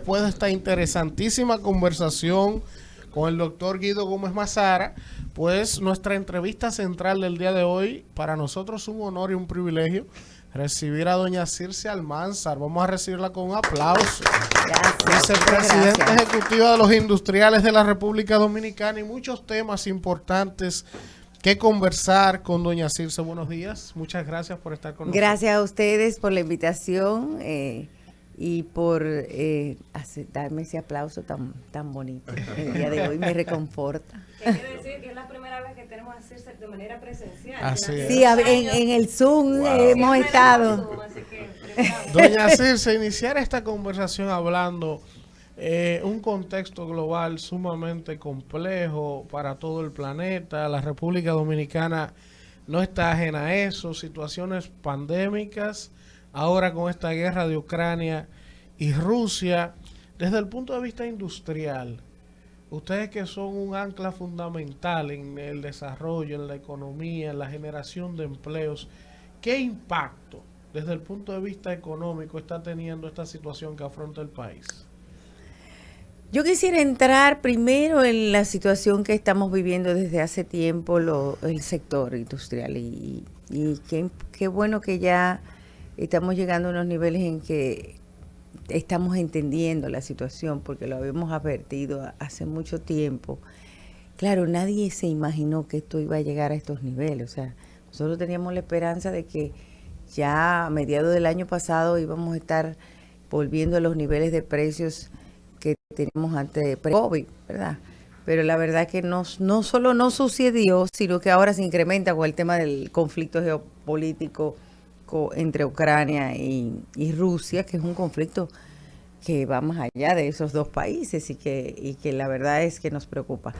después de esta interesantísima conversación con el doctor Guido Gómez Mazara, pues nuestra entrevista central del día de hoy, para nosotros es un honor y un privilegio recibir a doña Circe Almanzar. Vamos a recibirla con un aplauso. Gracias. Vicepresidenta ejecutiva de los industriales de la República Dominicana y muchos temas importantes que conversar con doña Circe. Buenos días, muchas gracias por estar con nosotros. Gracias a ustedes por la invitación y por darme ese aplauso tan bonito el día de hoy. Me reconforta. ¿Qué quiere decir? Que es la primera vez que tenemos a Circe de manera presencial. Así es. Sí, en el Zoom hemos estado. Doña Circe, iniciar esta conversación hablando un contexto global sumamente complejo para todo el planeta. La República Dominicana no está ajena a eso, situaciones pandémicas, ahora con esta guerra de Ucrania y Rusia. Desde el punto de vista industrial, ustedes que son un ancla fundamental en el desarrollo, en la economía, en la generación de empleos, ¿qué impacto desde el punto de vista económico está teniendo esta situación que afronta el país? Yo quisiera entrar primero en la situación que estamos viviendo desde hace tiempo el sector industrial y qué bueno que ya estamos llegando a unos niveles en que estamos entendiendo la situación, porque lo habíamos advertido hace mucho tiempo. Claro, nadie se imaginó que esto iba a llegar a estos niveles. O sea, nosotros teníamos la esperanza de que ya a mediados del año pasado íbamos a estar volviendo a los niveles de precios que teníamos antes de pre-COVID, ¿verdad? Pero la verdad es que no solo no sucedió, sino que ahora se incrementa con el tema del conflicto geopolítico entre Ucrania y Rusia, que es un conflicto que va más allá de esos dos países y que la verdad es que nos preocupa.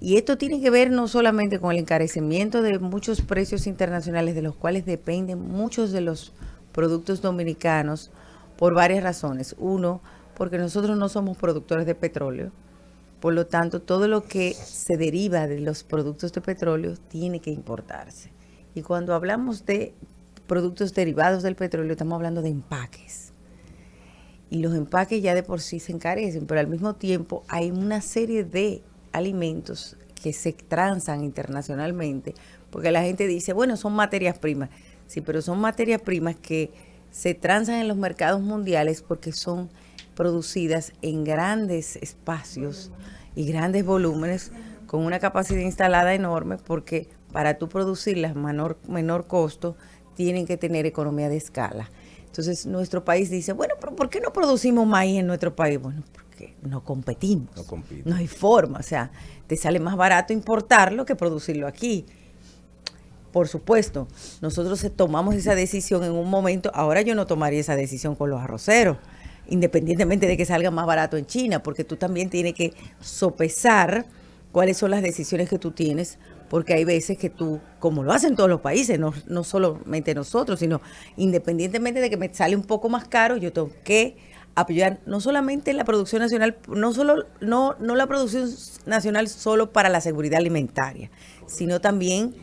Y esto tiene que ver no solamente con el encarecimiento de muchos precios internacionales, de los cuales dependen muchos de los productos dominicanos, por varias razones. Uno, porque nosotros no somos productores de petróleo, por lo tanto, todo lo que se deriva de los productos de petróleo tiene que importarse. Y cuando hablamos de productos derivados del petróleo, estamos hablando de empaques. Y los empaques ya de por sí se encarecen, pero al mismo tiempo hay una serie de alimentos que se transan internacionalmente, porque la gente dice, bueno, son materias primas. Sí, pero son materias primas que se transan en los mercados mundiales porque son producidas en grandes espacios y grandes volúmenes con una capacidad instalada enorme, porque para tú producirlas menor costo tienen que tener economía de escala. Entonces nuestro país dice, bueno, pero ¿por qué no producimos maíz en nuestro país? Bueno, porque no competimos, no hay forma, o sea, te sale más barato importarlo que producirlo aquí. Por supuesto, nosotros tomamos esa decisión en un momento. Ahora yo no tomaría esa decisión con los arroceros, independientemente de que salga más barato en China, porque tú también tienes que sopesar cuáles son las decisiones que tú tienes, porque hay veces que tú, como lo hacen todos los países, no solamente nosotros, sino independientemente de que me sale un poco más caro, yo tengo que apoyar no solamente la producción nacional, no la producción nacional solo para la seguridad alimentaria, sino también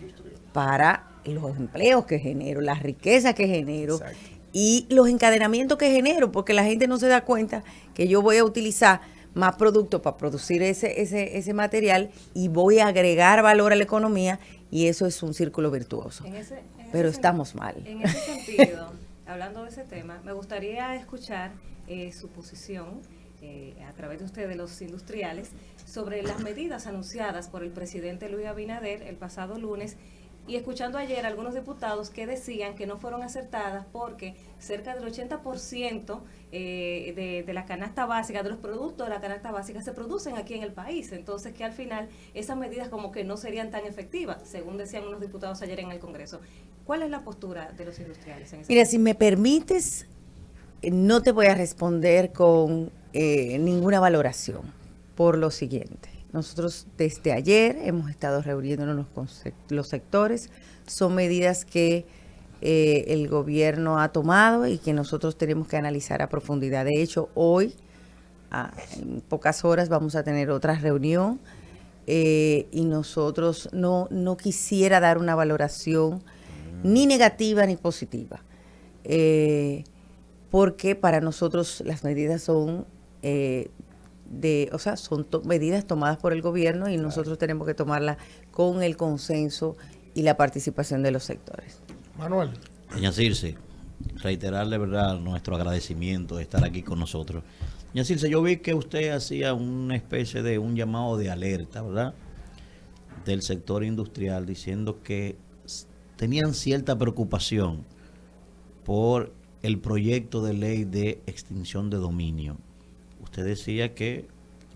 para los empleos que genero, la riqueza que genero. Exacto. Y los encadenamientos que genero, porque la gente no se da cuenta que yo voy a utilizar más productos para producir ese material y voy a agregar valor a la economía, y eso es un círculo virtuoso. Pero estamos mal. En ese sentido, hablando de ese tema, me gustaría escuchar su posición a través de ustedes, los industriales, sobre las medidas anunciadas por el presidente Luis Abinader el pasado lunes, y escuchando ayer a algunos diputados que decían que no fueron acertadas porque cerca del 80% de la canasta básica, de los productos de la canasta básica, se producen aquí en el país. Entonces, que al final esas medidas como que no serían tan efectivas, según decían unos diputados ayer en el Congreso. ¿Cuál es la postura de los industriales en ese Mira, si me permites, no te voy a responder con ninguna valoración, por lo siguiente. Nosotros desde ayer hemos estado reuniéndonos con los sectores. Son medidas que el gobierno ha tomado y que nosotros tenemos que analizar a profundidad. De hecho, hoy, en pocas horas, vamos a tener otra reunión y nosotros no quisiera dar una valoración ni negativa ni positiva, porque para nosotros las medidas son o sea, son medidas tomadas por el gobierno y nosotros tenemos que tomarlas con el consenso y la participación de los sectores. Manuel. Doña Circe, reiterarle, verdad, nuestro agradecimiento de estar aquí con nosotros. Doña Circe, yo vi que usted hacía una especie de un llamado de alerta, ¿verdad?, del sector industrial, diciendo que tenían cierta preocupación por el proyecto de ley de extinción de dominio. Usted decía que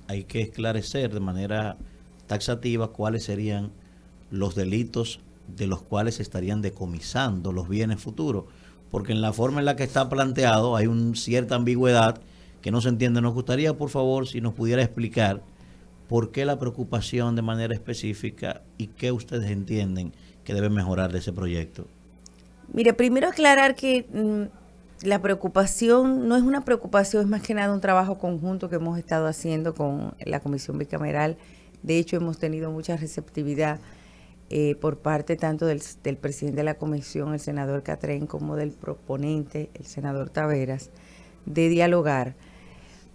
hay que esclarecer de manera taxativa cuáles serían los delitos de los cuales se estarían decomisando los bienes futuros, porque en la forma en la que está planteado hay una cierta ambigüedad que no se entiende. Nos gustaría, por favor, si nos pudiera explicar por qué la preocupación de manera específica y qué ustedes entienden que debe mejorar de ese proyecto. Mire, primero aclarar que la preocupación no es una preocupación, es más que nada un trabajo conjunto que hemos estado haciendo con la Comisión Bicameral. De hecho, hemos tenido mucha receptividad por parte tanto del presidente de la comisión, el senador Catrén, como del proponente, el senador Taveras, de dialogar.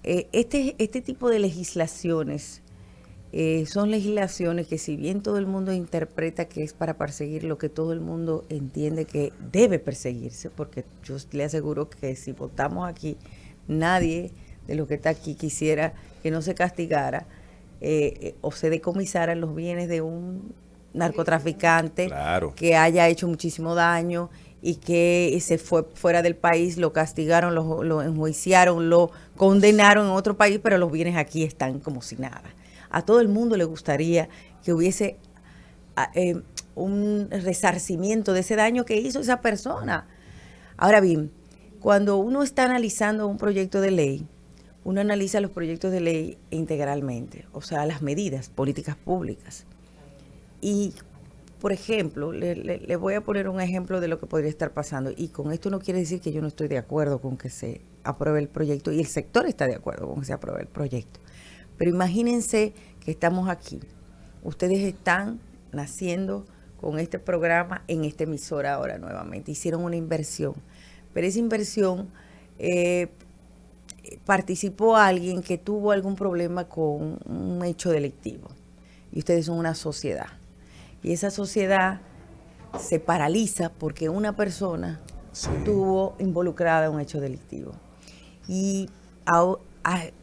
Este tipo de legislaciones son legislaciones que, si bien todo el mundo interpreta que es para perseguir lo que todo el mundo entiende que debe perseguirse, porque yo le aseguro que si votamos aquí, nadie de los que está aquí quisiera que no se castigara o se decomisaran los bienes de un narcotraficante, claro, que haya hecho muchísimo daño y que se fue fuera del país, lo castigaron, lo enjuiciaron, lo condenaron en otro país, pero los bienes aquí están como si nada. A todo el mundo le gustaría que hubiese un resarcimiento de ese daño que hizo esa persona. Ahora bien, cuando uno está analizando un proyecto de ley, uno analiza los proyectos de ley integralmente, o sea, las medidas, políticas públicas. Y, por ejemplo, le voy a poner un ejemplo de lo que podría estar pasando. Y con esto no quiere decir que yo no estoy de acuerdo con que se apruebe el proyecto, y el sector está de acuerdo con que se apruebe el proyecto. Pero imagínense que estamos aquí. Ustedes están naciendo con este programa en esta emisora ahora nuevamente. Hicieron una inversión. Pero esa inversión participó alguien que tuvo algún problema con un hecho delictivo. Y ustedes son una sociedad. Y esa sociedad se paraliza porque una persona estuvo involucrada en un hecho delictivo. Y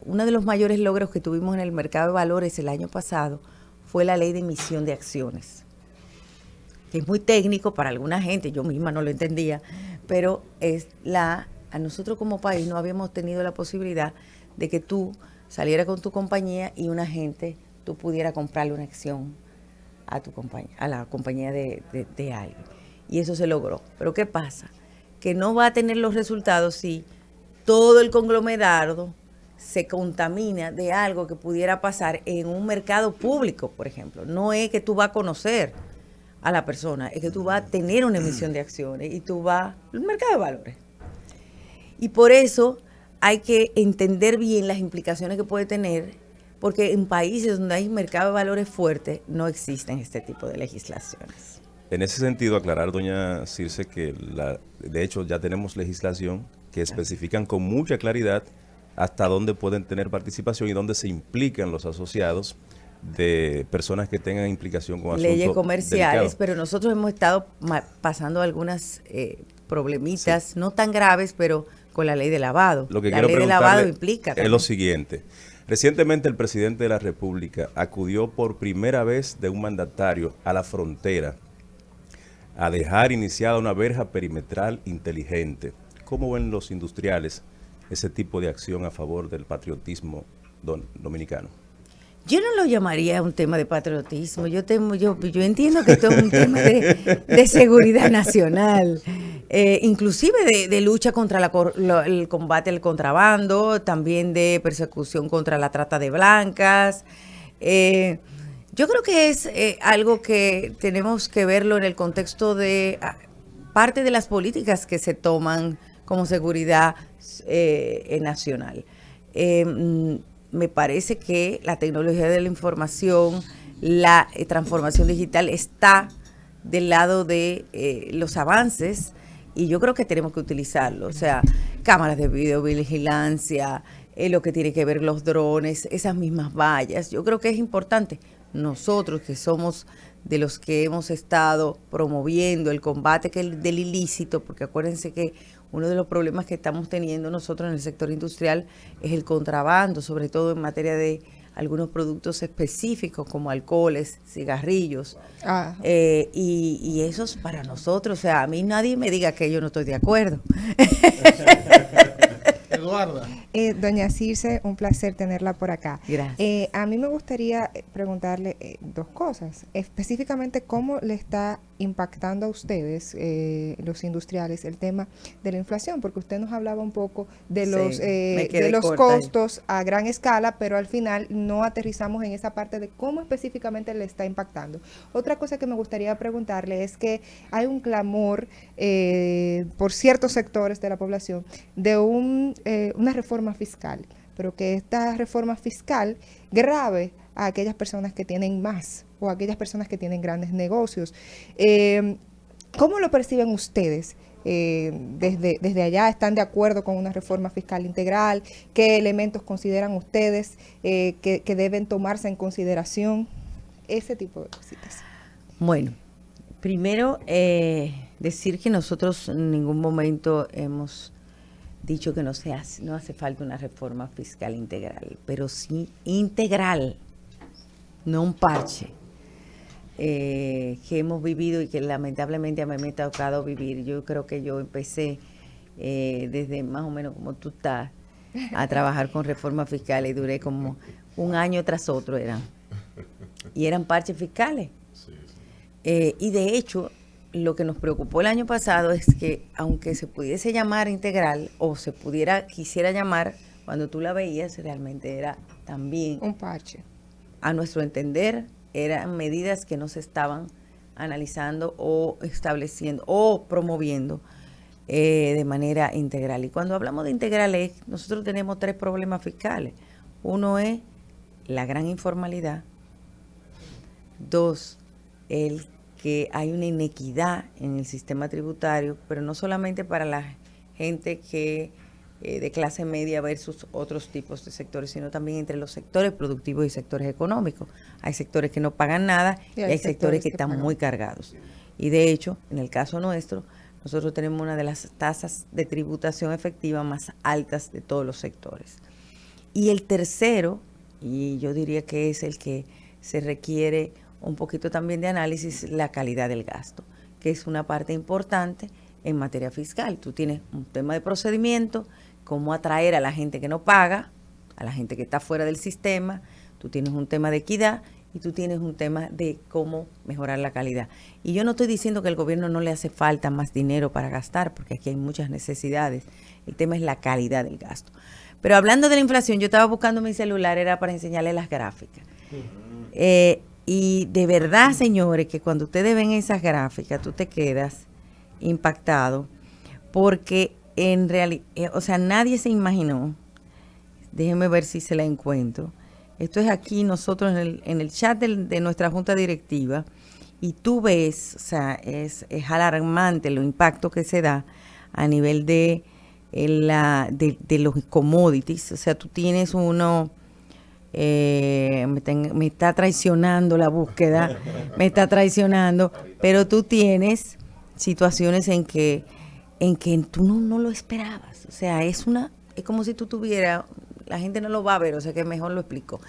uno de los mayores logros que tuvimos en el mercado de valores el año pasado fue la ley de emisión de acciones, que es muy técnico para alguna gente, yo misma no lo entendía, pero a nosotros como país no habíamos tenido la posibilidad de que tú salieras con tu compañía y un agente, tú pudieras comprarle una acción a tu compañía, a la compañía de alguien. Y eso se logró. Pero ¿qué pasa? Que no va a tener los resultados si todo el conglomerado se contamina de algo que pudiera pasar en un mercado público, por ejemplo. No es que tú vas a conocer a la persona, es que tú vas a tener una emisión de acciones y tú vas al mercado de valores. Y por eso hay que entender bien las implicaciones que puede tener, porque en países donde hay mercado de valores fuerte no existen este tipo de legislaciones. En ese sentido, aclarar, doña Circe, que de hecho ya tenemos legislación que especifican con mucha claridad hasta dónde pueden tener participación y dónde se implican los asociados de personas que tengan implicación con asuntos leyes comerciales, delicados. Pero nosotros hemos estado pasando algunas problemitas, no tan graves, pero con la ley de lavado. Lo que la ley de lavado implica es lo siguiente. Recientemente el presidente de la República acudió por primera vez de un mandatario a la frontera a dejar iniciada una verja perimetral inteligente. ¿Cómo ven los industriales ese tipo de acción a favor del patriotismo dominicano? Yo no lo llamaría un tema de patriotismo, yo entiendo que esto es un tema de seguridad nacional, inclusive de lucha contra el combate al contrabando, también de persecución contra la trata de blancas. Yo creo que es algo que tenemos que verlo en el contexto de parte de las políticas que se toman como seguridad nacional. Me parece que la tecnología de la información, la transformación digital está del lado de los avances y yo creo que tenemos que utilizarlo. O sea, cámaras de videovigilancia, lo que tiene que ver los drones, esas mismas vallas. Yo creo que es importante. Nosotros que somos de los que hemos estado promoviendo el combate del ilícito, porque acuérdense que uno de los problemas que estamos teniendo nosotros en el sector industrial es el contrabando, sobre todo en materia de algunos productos específicos como alcoholes, cigarrillos. Y eso es para nosotros. O sea, a mí nadie me diga que yo no estoy de acuerdo. Eduarda. Doña Circe, un placer tenerla por acá. Gracias. A mí me gustaría preguntarle dos cosas. Específicamente, ¿cómo le está impactando a ustedes, los industriales, el tema de la inflación? Porque usted nos hablaba un poco de los costos a gran escala, pero al final no aterrizamos en esa parte de cómo específicamente le está impactando. Otra cosa que me gustaría preguntarle es que hay un clamor por ciertos sectores de la población de una reforma fiscal, pero que esta reforma fiscal grave a aquellas personas que tienen más o a aquellas personas que tienen grandes negocios. ¿Cómo lo perciben ustedes? Desde allá, ¿están de acuerdo con una reforma fiscal integral? ¿Qué elementos consideran ustedes que deben tomarse en consideración? Ese tipo de cositas. Bueno, primero decir que nosotros en ningún momento hemos dicho que no hace falta una reforma fiscal integral, pero sí integral, no un parche, que hemos vivido y que lamentablemente a mí me ha tocado vivir. Yo creo que yo empecé desde más o menos como tú estás a trabajar con reforma fiscal y duré como un año tras otro y eran parches fiscales. Y de hecho, lo que nos preocupó el año pasado es que aunque se pudiese llamar integral o quisiera llamar, cuando tú la veías realmente era también un parche. A nuestro entender, eran medidas que no se estaban analizando o estableciendo o promoviendo de manera integral. Y cuando hablamos de integrales, nosotros tenemos 3 problemas fiscales. Uno es la gran informalidad. 2, que hay una inequidad en el sistema tributario, pero no solamente para la gente que de clase media versus otros tipos de sectores, sino también entre los sectores productivos y sectores económicos. Hay sectores que no pagan nada y hay sectores que están muy cargados. Y de hecho, en el caso nuestro, nosotros tenemos una de las tasas de tributación efectiva más altas de todos los sectores. Y el tercero, y yo diría que es el que se requiere un poquito también de análisis, la calidad del gasto, que es una parte importante en materia fiscal. Tú tienes un tema de procedimiento, cómo atraer a la gente que no paga, a la gente que está fuera del sistema, tú tienes un tema de equidad y tú tienes un tema de cómo mejorar la calidad. Y yo no estoy diciendo que al gobierno no le hace falta más dinero para gastar, porque aquí hay muchas necesidades. El tema es la calidad del gasto. Pero hablando de la inflación, yo estaba buscando mi celular, era para enseñarles las gráficas. Y de verdad, señores, que cuando ustedes ven esas gráficas, tú te quedas impactado, porque en realidad, o sea, nadie se imaginó, déjenme ver si se la encuentro, esto es aquí nosotros en el chat de nuestra junta directiva, y tú ves, o sea, es alarmante el impacto que se da a nivel de los commodities. O sea, tú tienes uno... me está traicionando la búsqueda, me está traicionando, pero tú tienes situaciones en que tú no lo esperabas. O sea, es como si tú tuvieras, la gente no lo va a ver, o sea que mejor lo explico.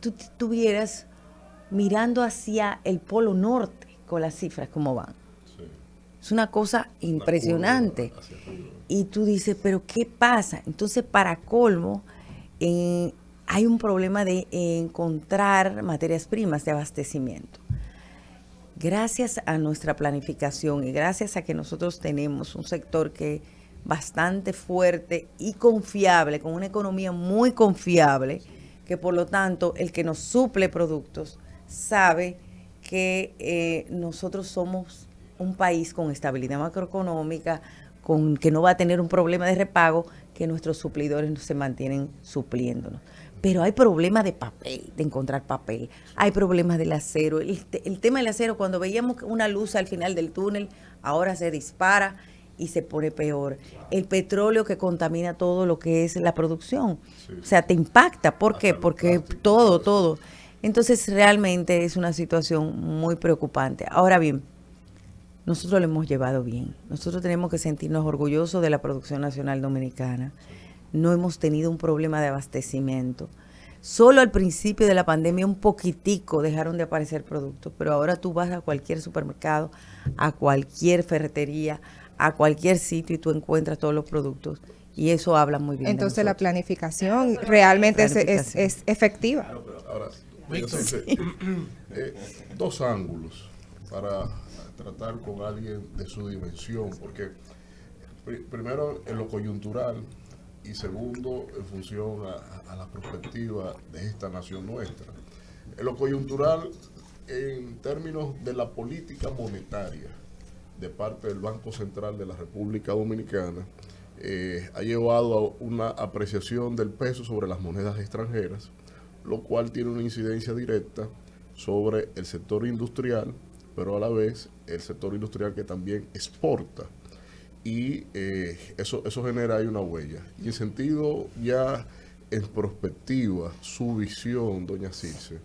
Tú estuvieras mirando hacia el polo norte con las cifras como van. Sí. Es una cosa impresionante. Y tú dices, pero ¿qué pasa? Entonces, para colmo, hay un problema de encontrar materias primas de abastecimiento. Gracias a nuestra planificación y gracias a que nosotros tenemos un sector que es bastante fuerte y confiable, con una economía muy confiable, que por lo tanto el que nos suple productos sabe que nosotros somos un país con estabilidad macroeconómica, que no va a tener un problema de repago, que nuestros suplidores se mantienen supliéndonos. Pero hay problemas de papel, de encontrar papel. Hay problemas del acero. El tema del acero, cuando veíamos una luz al final del túnel, ahora se dispara y se pone peor. El petróleo que contamina todo lo que es la producción. O sea, te impacta. ¿Por qué? Porque todo. Entonces, realmente es una situación muy preocupante. Ahora bien, nosotros lo hemos llevado bien. Nosotros tenemos que sentirnos orgullosos de la producción nacional dominicana. No hemos tenido un problema de abastecimiento. Solo al principio de la pandemia un poquitico dejaron de aparecer productos, pero ahora tú vas a cualquier supermercado, a cualquier ferretería, a cualquier sitio y tú encuentras todos los productos. Y eso habla muy bien. Entonces la planificación realmente es efectiva. Claro, pero ahora, dos ángulos para tratar con alguien de su dimensión, porque primero en lo coyuntural y segundo en función a la perspectiva de esta nación nuestra. En lo coyuntural, en términos de la política monetaria de parte del Banco Central de la República Dominicana, ha llevado a una apreciación del peso sobre las monedas extranjeras, lo cual tiene una incidencia directa sobre el sector industrial, pero a la vez el sector industrial que también exporta. Y eso genera ahí una huella. Y en sentido ya en perspectiva, su visión, doña Circe,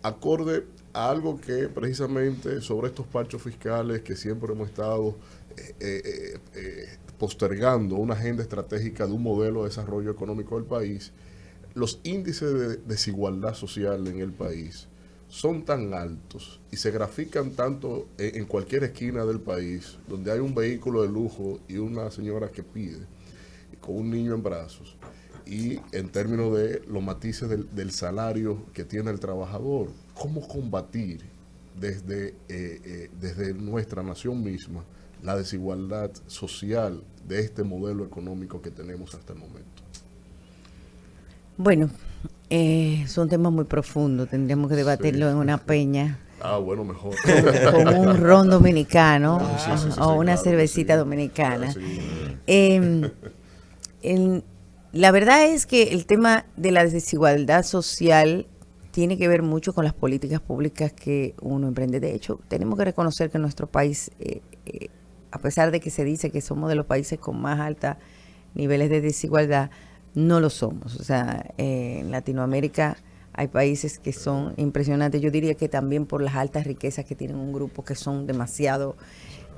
acorde a algo que precisamente sobre estos parchos fiscales que siempre hemos estado postergando una agenda estratégica de un modelo de desarrollo económico del país, los índices de desigualdad social en el país son tan altos y se grafican tanto en cualquier esquina del país, donde hay un vehículo de lujo y una señora que pide, con un niño en brazos, y en términos de los matices del salario que tiene el trabajador. ¿Cómo combatir desde nuestra nación misma la desigualdad social de este modelo económico que tenemos hasta el momento? Bueno, son temas muy profundos, tendríamos que debatirlo en una peña. Bueno, mejor. Con un ron dominicano o una cervecita dominicana. La verdad es que el tema de la desigualdad social tiene que ver mucho con las políticas públicas que uno emprende. De hecho, tenemos que reconocer que nuestro país, a pesar de que se dice que somos de los países con más altos niveles de desigualdad, no lo somos. O sea, en Latinoamérica hay países que son impresionantes. Yo diría que también por las altas riquezas que tienen un grupo que son demasiado,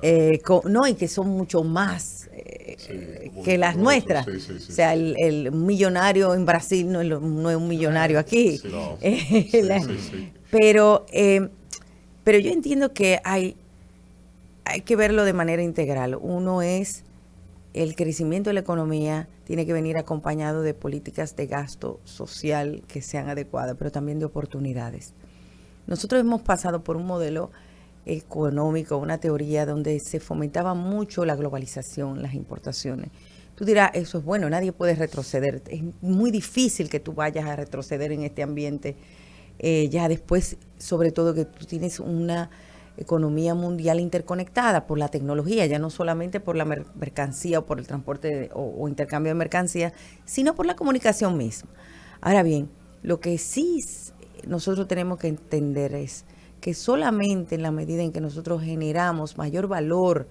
y que son mucho más que las nuestras. O sea, el millonario en Brasil no es un millonario aquí. Pero yo entiendo que hay que verlo de manera integral. Uno es el crecimiento de la economía tiene que venir acompañado de políticas de gasto social que sean adecuadas, pero también de oportunidades. Nosotros hemos pasado por un modelo económico, una teoría donde se fomentaba mucho la globalización, las importaciones. Tú dirás, eso es bueno, nadie puede retroceder. Es muy difícil que tú vayas a retroceder en este ambiente. Ya después, sobre todo que tú tienes una economía mundial interconectada por la tecnología, ya no solamente por la mercancía o por el transporte o intercambio de mercancías, sino por la comunicación misma. Ahora bien, lo que sí nosotros tenemos que entender es que solamente en la medida en que nosotros generamos mayor valor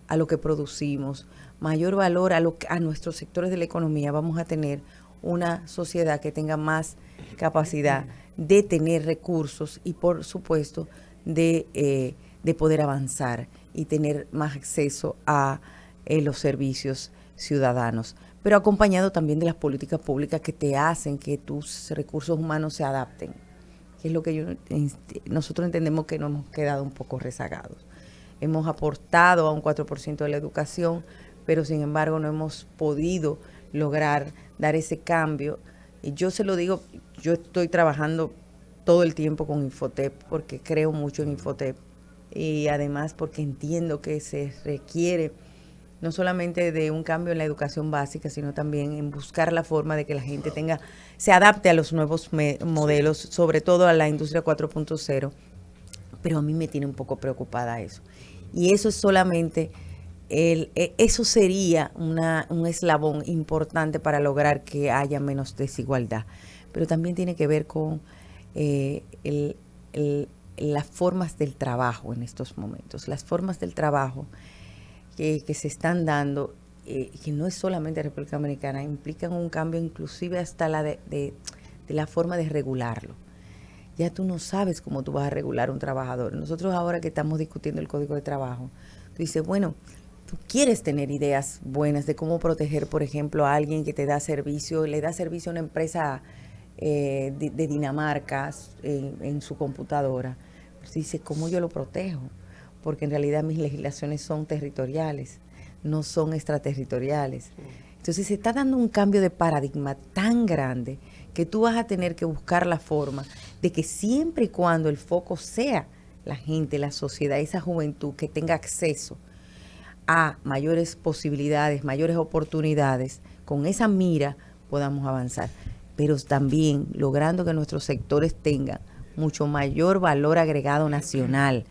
a lo que producimos, mayor valor a nuestros sectores de la economía, vamos a tener una sociedad que tenga más capacidad de tener recursos y, por supuesto, de poder avanzar y tener más acceso a los servicios ciudadanos, pero acompañado también de las políticas públicas que te hacen que tus recursos humanos se adapten, que es lo que nosotros entendemos que nos hemos quedado un poco rezagados. Hemos aportado a un 4% de la educación, pero sin embargo no hemos podido lograr dar ese cambio. Y yo se lo digo, yo estoy trabajando todo el tiempo con Infotep porque creo mucho en Infotep y además porque entiendo que se requiere no solamente de un cambio en la educación básica, sino también en buscar la forma de que la gente se adapte a los nuevos modelos, sobre todo a la industria 4.0, pero a mí me tiene un poco preocupada eso. Y eso es solamente, eso sería un eslabón importante para lograr que haya menos desigualdad, pero también tiene que ver con las formas del trabajo en estos momentos. Las formas del trabajo que se están dando, que no es solamente República Dominicana, implican un cambio inclusive hasta la de la forma de regularlo. Ya tú no sabes cómo tú vas a regular a un trabajador. Nosotros ahora que estamos discutiendo el Código de Trabajo, tú dices, bueno, tú quieres tener ideas buenas de cómo proteger, por ejemplo, a alguien que te da servicio, le da servicio a una empresa de Dinamarca en su computadora. Pero tú dices, ¿cómo yo lo protejo? Porque en realidad mis legislaciones son territoriales, no son extraterritoriales. Entonces se está dando un cambio de paradigma tan grande que tú vas a tener que buscar la forma de que siempre y cuando el foco sea la gente, la sociedad, esa juventud que tenga acceso a mayores posibilidades, mayores oportunidades, con esa mira podamos avanzar. Pero también logrando que nuestros sectores tengan mucho mayor valor agregado nacional.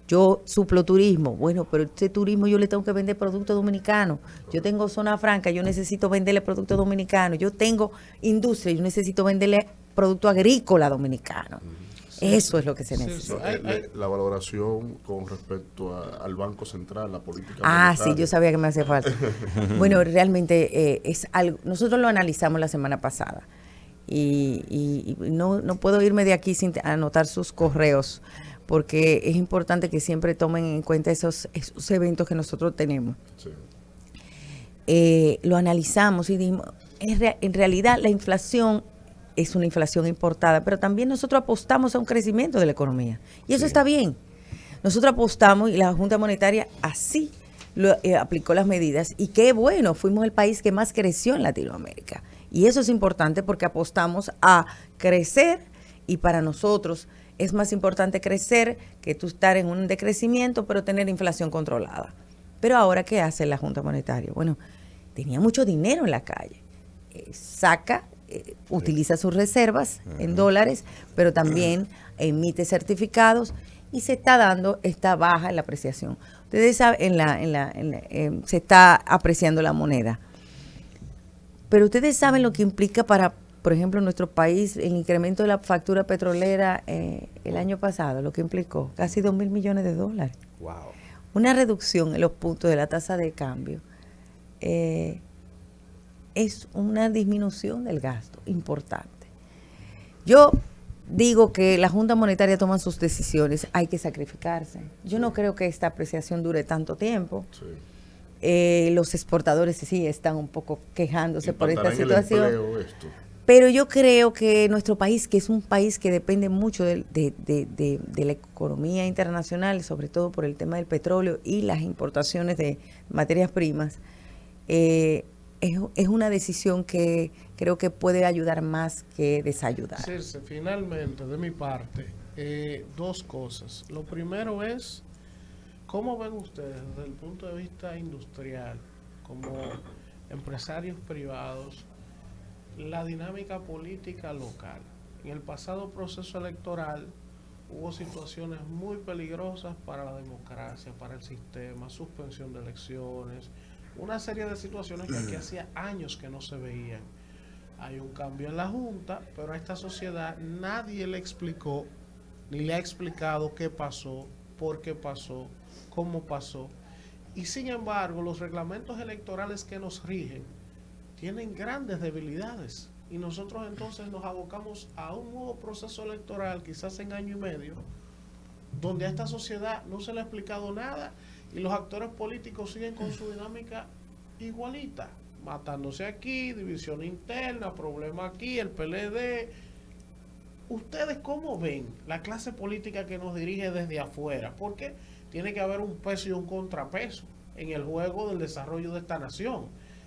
Yo suplo turismo, bueno, pero este turismo yo le tengo que vender productos dominicanos. Yo tengo zona franca, yo necesito venderle productos dominicanos. Yo tengo industria, yo necesito venderle producto agrícola dominicano. Eso es lo que se necesita. La valoración con respecto al Banco Central, la política monetaria. Sí, yo sabía que me hacía falta. Bueno, realmente es algo, nosotros lo analizamos la semana pasada y no puedo irme de aquí sin anotar sus correos, porque es importante que siempre tomen en cuenta esos eventos que nosotros tenemos. Sí. Lo analizamos y dijimos, en realidad la inflación es una inflación importada, pero también nosotros apostamos a un crecimiento de la economía. Y eso está bien. Nosotros apostamos y la Junta Monetaria así aplicó las medidas. Y qué bueno, fuimos el país que más creció en Latinoamérica. Y eso es importante porque apostamos a crecer y para nosotros es más importante crecer que tú estar en un decrecimiento, pero tener inflación controlada. Pero ahora, ¿qué hace la Junta Monetaria? Bueno, tenía mucho dinero en la calle. Utiliza sus reservas en dólares, pero también emite certificados y se está dando esta baja en la apreciación. Ustedes saben, se está apreciando la moneda. Pero ustedes saben lo que implica para, por ejemplo, en nuestro país, el incremento de la factura petrolera el año pasado, lo que implicó casi 2.000 millones de dólares. Wow. Una reducción en los puntos de la tasa de cambio es una disminución del gasto importante. Yo digo que la Junta Monetaria toma sus decisiones, hay que sacrificarse. Yo no creo que esta apreciación dure tanto tiempo. Sí. Los exportadores sí están un poco quejándose por esta situación. Pero yo creo que nuestro país, que es un país que depende mucho de la economía internacional, sobre todo por el tema del petróleo y las importaciones de materias primas, es una decisión que creo que puede ayudar más que desayudar. Circe, finalmente, de mi parte, dos cosas. Lo primero es, ¿cómo ven ustedes desde el punto de vista industrial, como empresarios privados, la dinámica política local? En el pasado proceso electoral hubo situaciones muy peligrosas para la democracia, para el sistema, suspensión de elecciones, una serie de situaciones que aquí hacía años que no se veían. Hay un cambio en la Junta, pero a esta sociedad nadie le explicó, ni le ha explicado qué pasó, por qué pasó, cómo pasó. Y sin embargo, los reglamentos electorales que nos rigen tienen grandes debilidades. Y nosotros entonces nos abocamos a un nuevo proceso electoral, quizás en año y medio, donde a esta sociedad no se le ha explicado nada y los actores políticos siguen con su dinámica igualita, matándose aquí, división interna, problema aquí, el PLD. ¿Ustedes cómo ven la clase política que nos dirige desde afuera? Porque tiene que haber un peso y un contrapeso en el juego del desarrollo de esta nación.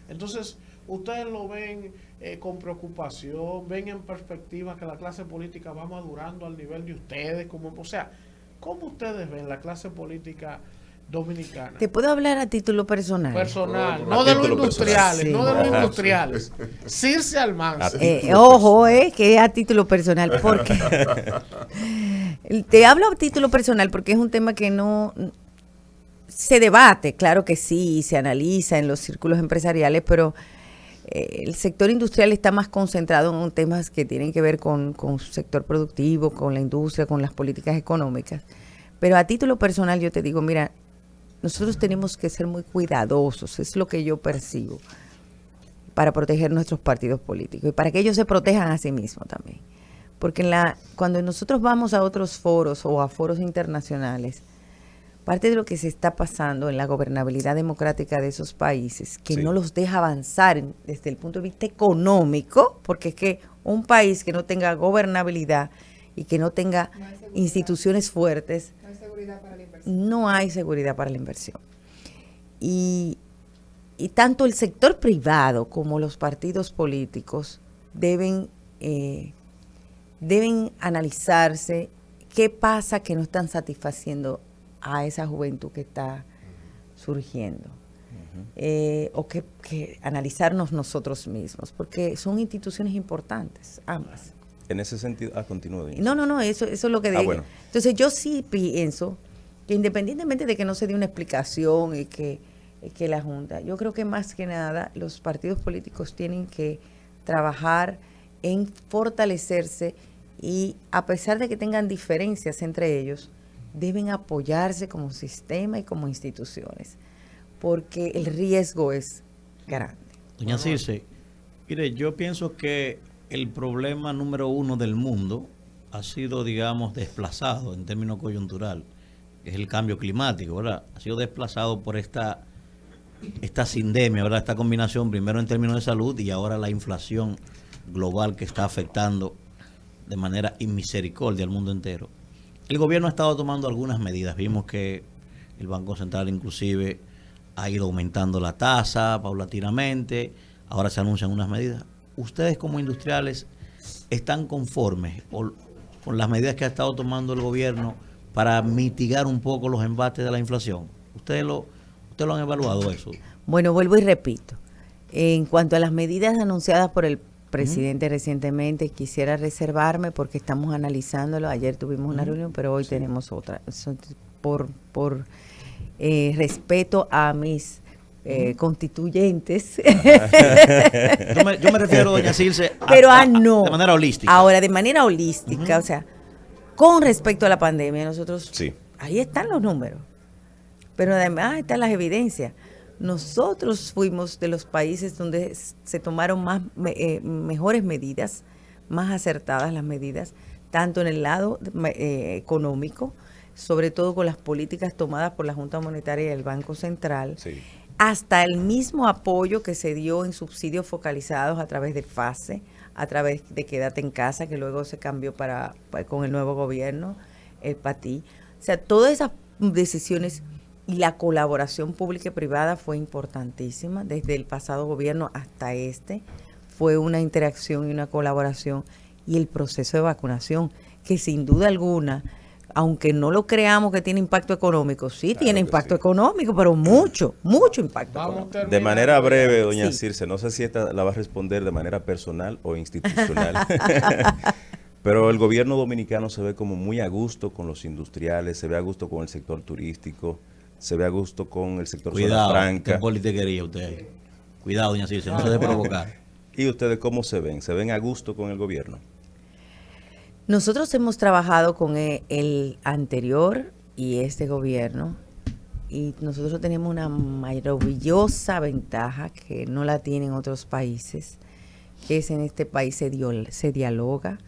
Entonces, ustedes lo ven con preocupación, ven en perspectiva que la clase política va madurando al nivel de ustedes, o sea, ¿cómo ustedes ven la clase política dominicana? ¿Te puedo hablar a título personal? Personal, no de los industriales, no de los industriales. Circe Almanza. Ojo, que es a título personal, porque te hablo a título personal porque es un tema que no se debate, claro que sí, se analiza en los círculos empresariales, pero el sector industrial está más concentrado en temas que tienen que ver con su sector productivo, con la industria, con las políticas económicas. Pero a título personal yo te digo, mira, nosotros tenemos que ser muy cuidadosos, es lo que yo percibo, para proteger nuestros partidos políticos y para que ellos se protejan a sí mismos también. Porque cuando nosotros vamos a otros foros o a foros internacionales, parte de lo que se está pasando en la gobernabilidad democrática de esos países, que no los deja avanzar desde el punto de vista económico, porque es que un país que no tenga gobernabilidad y que no tenga instituciones fuertes, no hay seguridad para la inversión. No hay seguridad para la inversión. Y tanto el sector privado como los partidos políticos deben analizarse qué pasa que no están satisfaciendo a esa juventud que está surgiendo. O que analizarnos nosotros mismos, porque son instituciones importantes, ambas. En ese sentido, continúo. No, eso es lo que digo. Bueno. Entonces yo sí pienso que independientemente de que no se dé una explicación y que la Junta, yo creo que más que nada los partidos políticos tienen que trabajar en fortalecerse y a pesar de que tengan diferencias entre ellos, deben apoyarse como sistema y como instituciones, porque el riesgo es grande. Doña Circe, mire, yo pienso que el problema número uno del mundo ha sido, digamos, desplazado en términos coyuntural, que es el cambio climático, ¿verdad? Ha sido desplazado por esta sindemia, ¿verdad? Esta combinación, primero en términos de salud y ahora la inflación global que está afectando de manera inmisericordia al mundo entero. El gobierno ha estado tomando algunas medidas. Vimos que el Banco Central inclusive ha ido aumentando la tasa paulatinamente. Ahora se anuncian unas medidas. ¿Ustedes como industriales están conformes con las medidas que ha estado tomando el gobierno para mitigar un poco los embates de la inflación? ¿Ustedes lo han evaluado eso? Bueno, vuelvo y repito. En cuanto a las medidas anunciadas por el presidente recientemente, quisiera reservarme porque estamos analizándolo. Ayer tuvimos una reunión, pero hoy tenemos otra. Por respeto a mis constituyentes. Yo me refiero, doña Circe, no. De manera holística. Ahora, de manera holística, o sea, con respecto a la pandemia, nosotros, ahí están los números, pero además están las evidencias. Nosotros fuimos de los países donde se tomaron mejores medidas, más acertadas las medidas, tanto en el lado económico, sobre todo con las políticas tomadas por la Junta Monetaria y el Banco Central, hasta el mismo apoyo que se dio en subsidios focalizados a través de FASE, a través de Quédate en Casa, que luego se cambió con el nuevo gobierno, el PATI. O sea, todas esas decisiones y la colaboración pública y privada fue importantísima. Desde el pasado gobierno hasta fue una interacción y una colaboración. Y el proceso de vacunación, que sin duda alguna, aunque no lo creamos que tiene impacto económico, tiene impacto económico, pero mucho impacto económico. De manera breve, doña Circe, no sé si esta la va a responder de manera personal o institucional, pero el gobierno dominicano se ve como muy a gusto con los industriales, se ve a gusto con el sector turístico, se ve a gusto con el sector zona franca. Qué politiquería usted ahí. Cuidado, doña Circe, no se debe provocar. ¿Y ustedes cómo se ven? ¿Se ven a gusto con el gobierno? Nosotros hemos trabajado con el anterior y este gobierno y nosotros tenemos una maravillosa ventaja que no la tienen otros países, que es en este país se dialoga,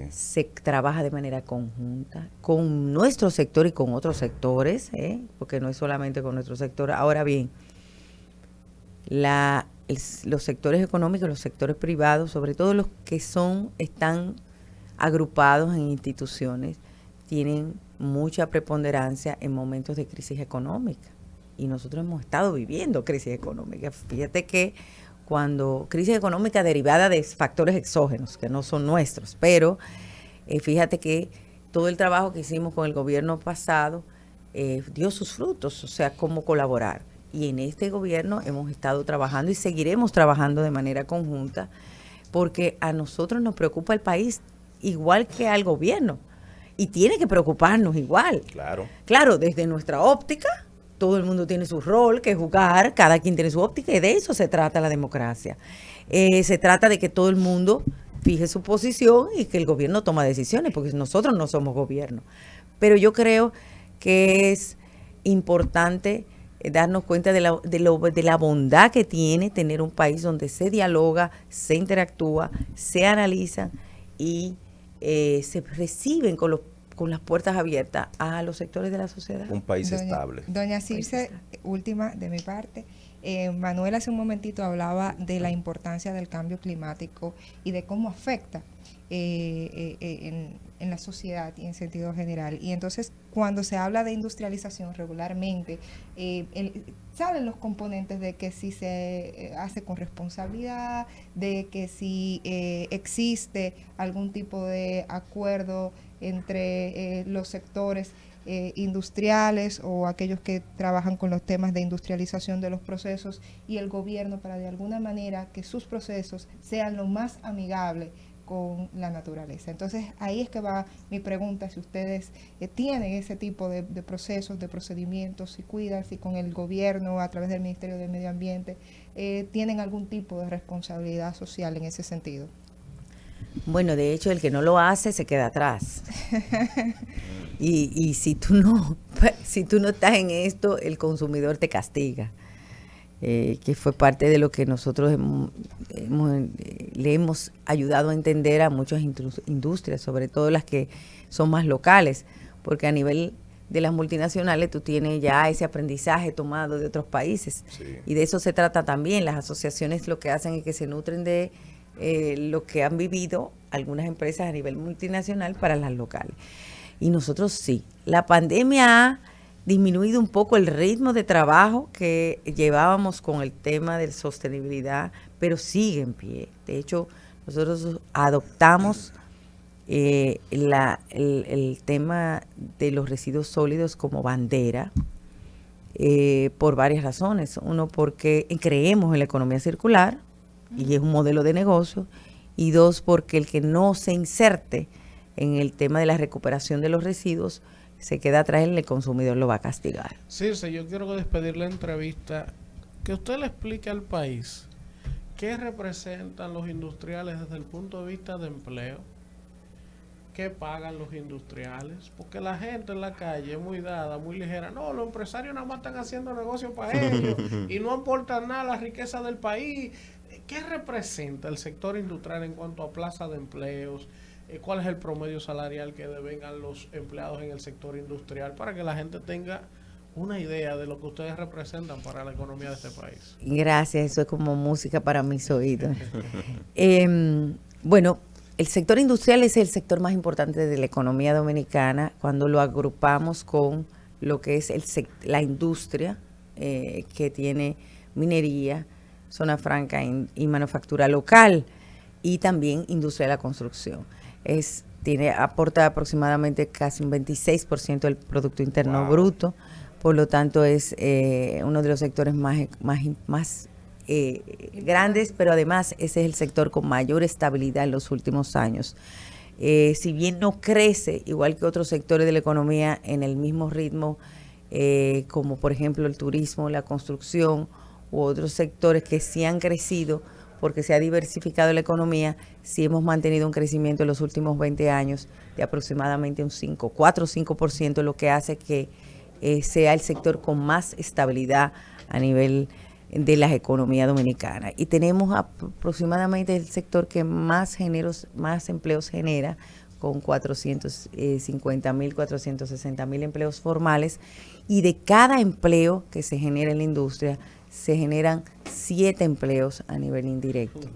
se trabaja de manera conjunta con nuestro sector y con otros sectores, porque no es solamente con nuestro sector. Ahora bien, los sectores económicos, los sectores privados, sobre todo los que están agrupados en instituciones, tienen mucha preponderancia en momentos de crisis económica. Y nosotros hemos estado viviendo crisis económica. Fíjate que cuando crisis económica derivada de factores exógenos, que no son nuestros, pero fíjate que todo el trabajo que hicimos con el gobierno pasado dio sus frutos, o sea, cómo colaborar. Y en este gobierno hemos estado trabajando y seguiremos trabajando de manera conjunta, porque a nosotros nos preocupa el país igual que al gobierno, y tiene que preocuparnos igual. Claro, desde nuestra óptica, todo el mundo tiene su rol que jugar, cada quien tiene su óptica, y de eso se trata la democracia. Se trata de que todo el mundo fije su posición y que el gobierno toma decisiones, porque nosotros no somos gobierno. Pero yo creo que es importante darnos cuenta de la bondad que tiene tener un país donde se dialoga, se interactúa, se analiza y se reciben con las puertas abiertas a los sectores de la sociedad. Un país estable. Doña Circe, última de mi parte. Manuel hace un momentito hablaba de la importancia del cambio climático y de cómo afecta en la sociedad y en sentido general. Y entonces, cuando se habla de industrialización regularmente, salen los componentes de que si se hace con responsabilidad, de que si existe algún tipo de acuerdo entre los sectores industriales o aquellos que trabajan con los temas de industrialización de los procesos y el gobierno para de alguna manera que sus procesos sean lo más amigables con la naturaleza. Entonces ahí es que va mi pregunta, si ustedes tienen ese tipo de procesos, de procedimientos, si cuidan, si con el gobierno a través del Ministerio del Medio Ambiente tienen algún tipo de responsabilidad social en ese sentido. Bueno, de hecho, el que no lo hace se queda atrás. Y si tú no estás en esto, el consumidor te castiga. Que fue parte de lo que nosotros le hemos ayudado a entender a muchas industrias, sobre todo las que son más locales, porque a nivel de las multinacionales tú tienes ya ese aprendizaje tomado de otros países. Sí. Y de eso se trata también. Las asociaciones lo que hacen es que se nutren de lo que han vivido algunas empresas a nivel multinacional para las locales. Y nosotros sí. La pandemia ha disminuido un poco el ritmo de trabajo que llevábamos con el tema de sostenibilidad, pero sigue en pie. De hecho, nosotros adoptamos el tema de los residuos sólidos como bandera por varias razones. Uno, porque creemos en la economía circular y es un modelo de negocio. Y dos, porque el que no se inserte en el tema de la recuperación de los residuos se queda atrás, el consumidor lo va a castigar. Circe, yo quiero despedir la entrevista, que usted le explique al país qué representan los industriales desde el punto de vista de empleo, qué pagan los industriales, porque la gente en la calle es muy dada, muy ligera. No, los empresarios nada más están haciendo negocios para ellos y no aportan nada a la riqueza del país. ¿Qué representa el sector industrial en cuanto a plaza de empleos? ¿Cuál es el promedio salarial que devengan los empleados en el sector industrial? Para que la gente tenga una idea de lo que ustedes representan para la economía de este país. Gracias, eso es como música para mis oídos. Bueno, el sector industrial es el sector más importante de la economía dominicana cuando lo agrupamos con lo que es la industria que tiene minería, zona franca y manufactura local, y también industria de la construcción. Aporta aproximadamente casi un 26% del Producto Interno Bruto, por lo tanto es uno de los sectores más grandes, pero además ese es el sector con mayor estabilidad en los últimos años. Si bien no crece, igual que otros sectores de la economía, en el mismo ritmo, como por ejemplo el turismo, la construcción u otros sectores que sí han crecido, porque se ha diversificado la economía, sí hemos mantenido un crecimiento en los últimos 20 años de aproximadamente un 4 o 5%, lo que hace que sea el sector con más estabilidad a nivel de la economía dominicana. Y tenemos aproximadamente el sector que más empleos genera, con 450,000, 460,000 empleos formales, y de cada empleo que se genera en la industria, se generan 7 empleos a nivel indirecto,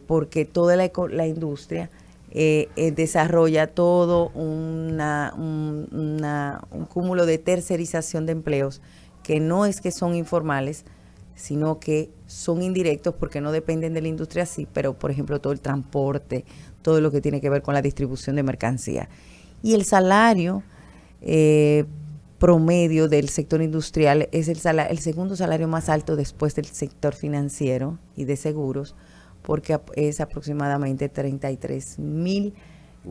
porque toda la industria desarrolla todo un cúmulo de tercerización de empleos que no es que son informales, sino que son indirectos porque no dependen de la industria, sí, pero por ejemplo todo el transporte, todo lo que tiene que ver con la distribución de mercancía. Y el salario promedio del sector industrial es el segundo salario más alto después del sector financiero y de seguros, porque es aproximadamente 33,000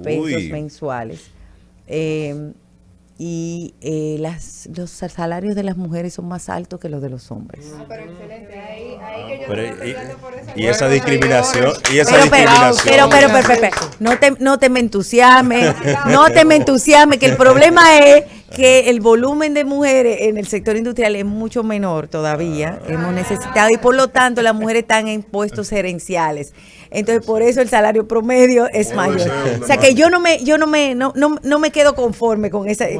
pesos mensuales. Los salarios de las mujeres son más altos que los de los hombres. Pero excelente, ahí que yo por esa y esa discriminación, no te me entusiasmes, que el problema es que el volumen de mujeres en el sector industrial es mucho menor todavía, hemos necesitado, y por lo tanto las mujeres están en puestos gerenciales. Entonces por eso el salario promedio es mayor. O sea que yo no me quedo conforme con ese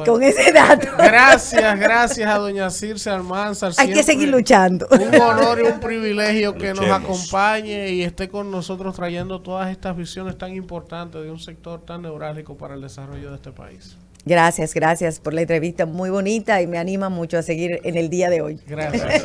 dato. Gracias a doña Circe Almanzar. Hay que seguir luchando. Un honor y un privilegio que nos acompañe y esté con nosotros trayendo todas estas visiones tan importantes de un sector tan neurálgico para el desarrollo de este país. Gracias por la entrevista muy bonita y me anima mucho a seguir en el día de hoy. Gracias.